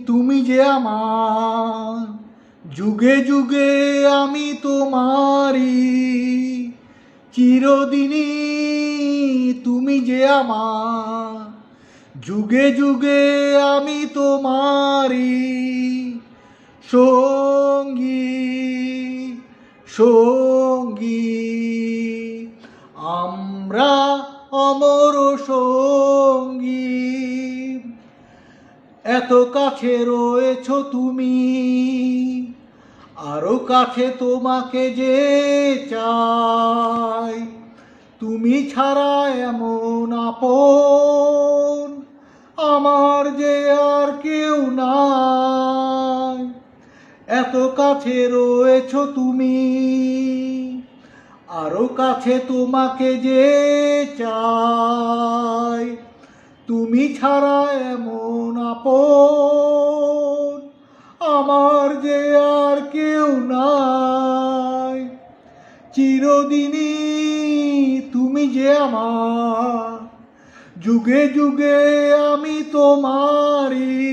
তুমি যে আমার, যুগে যুগে আমি তোমারি, চিরদিনই তুমি যে আমার, যুগে যুগে আমি তোমারি সঙ্গী সঙ্গী। আমরা অমর সঙ্গী, এত কাছে রয়েছো তুমি, আরো কাছে তোমাকে যে চাই। তুমি ছাড়া এমন আপন আমার যে আর কেউ নাই। এত কাছে রয়েছো তুমি, আরো কাছে তোমাকে যে চাই। তুমি ছাড়া এমন আপন আমার যে আর কেউ নাই। চিরদিনই তুমি যে আমার, যুগে যুগে আমি তোমারি।